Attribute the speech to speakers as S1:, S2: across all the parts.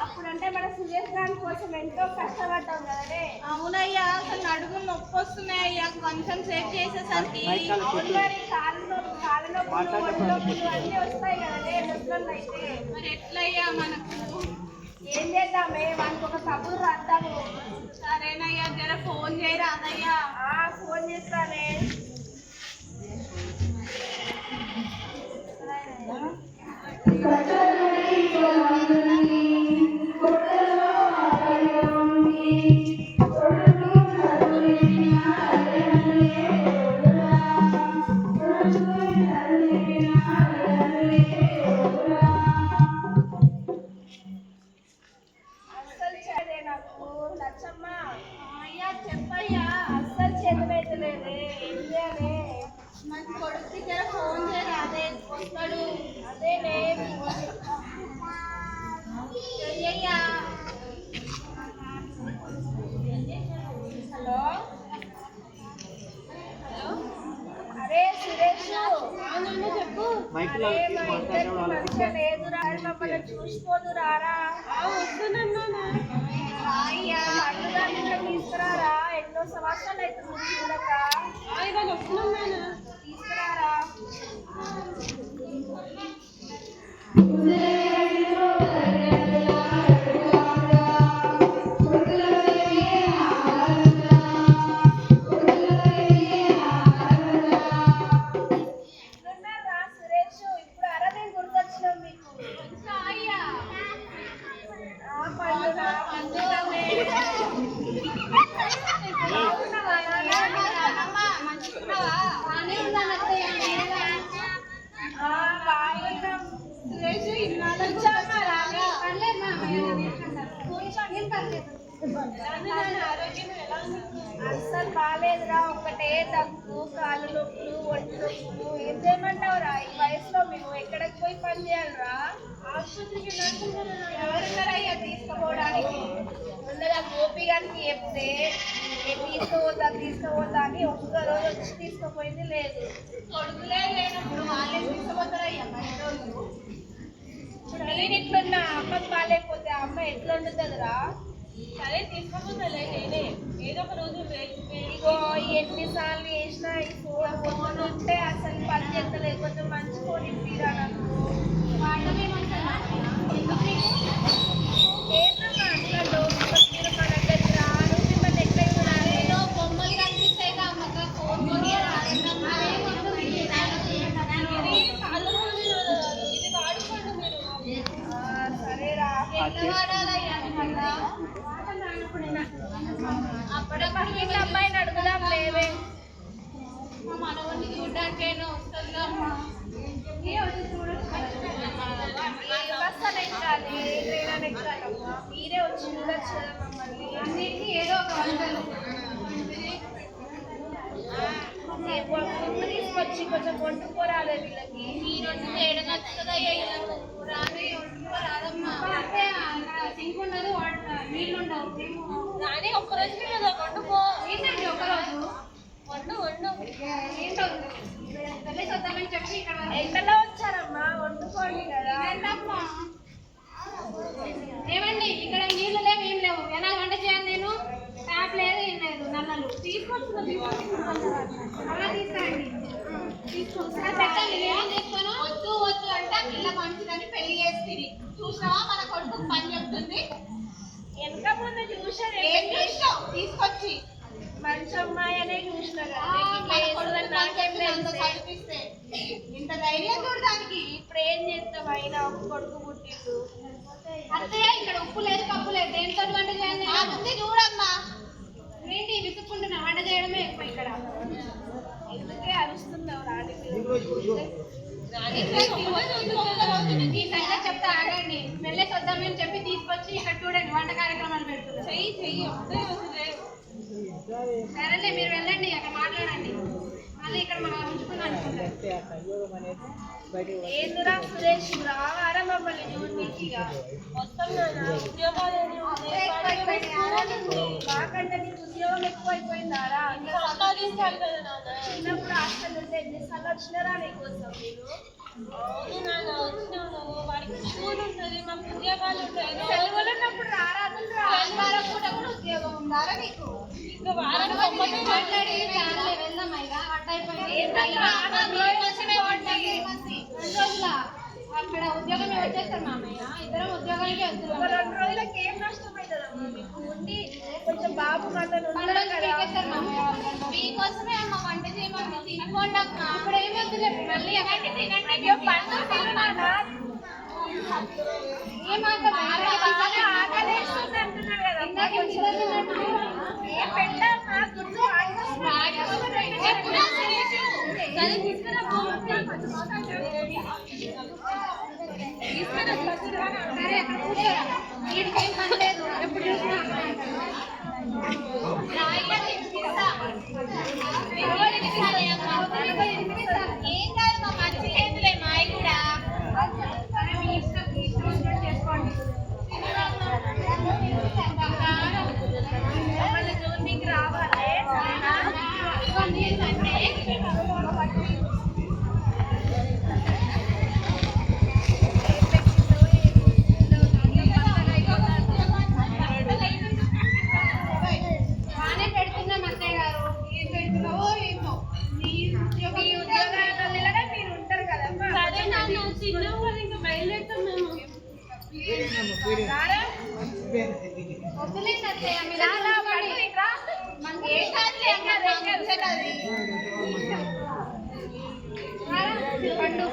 S1: అప్పుడంటే మన సురేష్ కోసం ఎంతో కష్టపడ్డాం కదనే. అవునయ్యా, అసలు నడుములు నొప్పి వస్తున్నాయి అయ్యా కొంచెం సేపు చేసేసరికి. కాళ్ళ నొప్పులు అన్నీ వస్తాయి కదనే ముసలోళ్ళు అయితే. మరి ఎట్లయ్యా మనకు? ఏం చేద్దామే, మనకు ఒక కబురు రాద్దాము. సరేనయ్యా, జర ఫోన్ చేయరా అదయ్యా. ఫోన్ చేస్తానే. చెప్పయ్యా, అస్సలు చేతులైతలేదే. ఏం చేయాలి? మన కొడుకు జర ఫోన్ చేయరా, అదే వస్తాడు. అదేనే చెయ్యయ్యా. హలో హలో, అరే సురేష్, చెప్పు. అరే మా ఇద్దరికి మంచిగా లేదురా, మమ్మల్ని చూసిపోదు రారా. వస్తున్నాను పండుగ తీసుకురారా, ఎన్నో సంవత్సరాలు అవుతుంది చూడక. తీసుకురారా. సురేష్, ఇప్పుడు అరదే గుర్తొచ్చినాం మీకు. అస్సలు బాగాలేదురా, ఒకటే దగ్గు, కాళ్ళు నొప్పులు, ఒంటి నొప్పులు. ఏం చేయమంటావురా? ఈ వయసులో మేము ఎక్కడికి పోయి పని చేయాలరా? ఆసుపత్రికి ఎవరున్నారయ్యా తీసుకుపోవడానికి? ముందుగా గోపి గారికి చెప్తే తీసుకుపోతా అని ఒక్కరోజు వచ్చి తీసుకుపోయింది లేదు. కొడుకులే లేనప్పుడు వాళ్ళే తీసుకుపోతారయ్యా. ఇప్పుడు నేను ఇట్లున్నా, అమ్మకి బాగాలేకపోతే అమ్మ ఎట్లా ఉంటుందిరా? సరే తీసుకుపోతాలే, నేనే ఏదో ఒక రోజు. ఇగో ఎన్నిసార్లు చేసినా ఈ ఫోన్ ఉంటే అసలు పని చేస్తలేదు. కొంచెం మంచి ఫోన్ ఇప్పిరా నాకు. ఏంటమ్మా అట్లా మీరు మా దగ్గరికి రాను, మిమ్మల్ని ఎక్కడ బొమ్మలు కనిపిస్తాయి అమ్మక ఫోన్ కొని సరేరా. అప్పుడప్పుడు వీళ్ళ అమ్మాయిని అడుగుదాం లేవే. మా మనవన్ని చూడడానికైనా వస్తుందా? బస్సులు ఎక్కాలి, ట్రైన్ ఎక్కాలమ్మా. మీరే వచ్చి చూడొచ్చు కదా మమ్మల్ని. అన్నింటికి ఏదో ఒక వంటలు తీసుకొచ్చి కొంచెం వండుకోరాలే వీళ్ళకి. ఈ రోజు చేయడం నచ్చుతుందయ్యా. రాని వండుకోరాదమ్మా. సింక్ ఉండదు, నీళ్ళు ఉండవు. రాని ఒక్కరోజు వండుకో. ఏంటండి ఒక్కరోజు వండు వద్దామని చెప్పి ఇక్కడ ఎండలో వచ్చారమ్మా, వండుకోండి కదా. ఏమండి, ఇక్కడ నీళ్ళు లేవు, ఏం లేవు. ఎలా వంట చేయాలి? నేను ట్యాప్ లేదు, ఏం లేదు. నల్లలు తీసుకొచ్చుకోండి. అలా తీసుకోండి. వద్దు వద్దు అంటే పిల్ల మంచిదని పెళ్లి చేస్తుంది. చూసినావా మన కొడుకు పని చెప్తుంది. వెనక ముందు చూసాను, తీసుకొచ్చి మంచి అమ్మాయి అనే చూసిన ఇంత ధైర్యం చూడడానికి. ఇప్పుడు ఏం చేస్తాం, అయినా ఒక కొడుకు పుట్టిండు. అత్తయ్య, ఇక్కడ ఉప్పు లేదు, పప్పు లేదు, దేంతో వంట చేయాలి? చూడమ్మా, ఏంటి విసుక్కుంటున్నా? వంట చేయడమే ఎక్కువ ఇక్కడ. ఎందుకే అరుస్తున్నావు రాణి? ఈ సంగతి చెప్తా ఆగండి. వెళ్ళేసి వద్దామని సరేలే మీరు వెళ్ళండి అక్కడ మాట్లాడండి మళ్ళీ ఇక్కడ మనం ఉంచుకున్నాను ఏందురా సురేష్ రావారా మమ్మల్ని చూడడానికి మాకంటే నీకు ఉద్యోగం ఎక్కువైపోయిందారా చిన్నప్పుడు హాస్టల్ ఉంటే ఎన్నిసార్లు వచ్చినారా నీకోసం మీరు వాడికి స్కూల్ ఉంటుంది మాకు ఉద్యోగాలు ఉంటాయి సెలవులు ఉన్నప్పుడు రారాదు పూట కూడా ఉద్యోగం ఉందారా నీకు ఇంకా వారానికి మాట్లాడి వెళ్దాం అక్కడ ఉద్యోగం వచ్చేస్తారు మామయ్య ఇద్దరం ఉద్యోగానికి వెళ్తున్నాం 2 రోజులకి ఏం నష్టం అవుతుందమ్మా మీకు ఉండి కొంచెం బాబు మీకోసమే అమ్మ వంట చేయమని తినుకోండి అమ్మా ఇప్పుడు ఏమవుతుంది మళ్ళీ ఎవరికి తినండి ఏం కాదు మా మంచి లేదులే మాయ కూడా చేసుకోండి మళ్ళీ జూన్కి రావాలి బాగానే పెడుతున్నాం అన్నయ్య గారు ఏం పెడుతున్నావో ఏమో మీ ఉద్యోగాలలో మీరు ఉంటారు కదమ్మా అదే నాన్న చిన్న ఇంకా బయలుదేరుతాం మేము వద్దులేదు అత్తయ్య మీరు పండు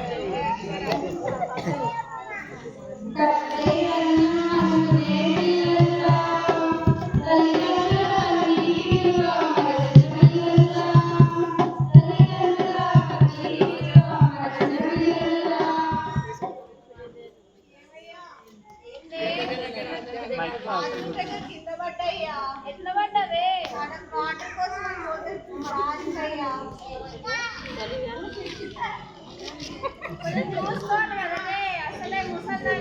S1: కింద పడ్డాయ్యా ఎట్లా పడ్డదే వాటర్ కోసం చూసుకోవాలి కదనే అసలే ముసలి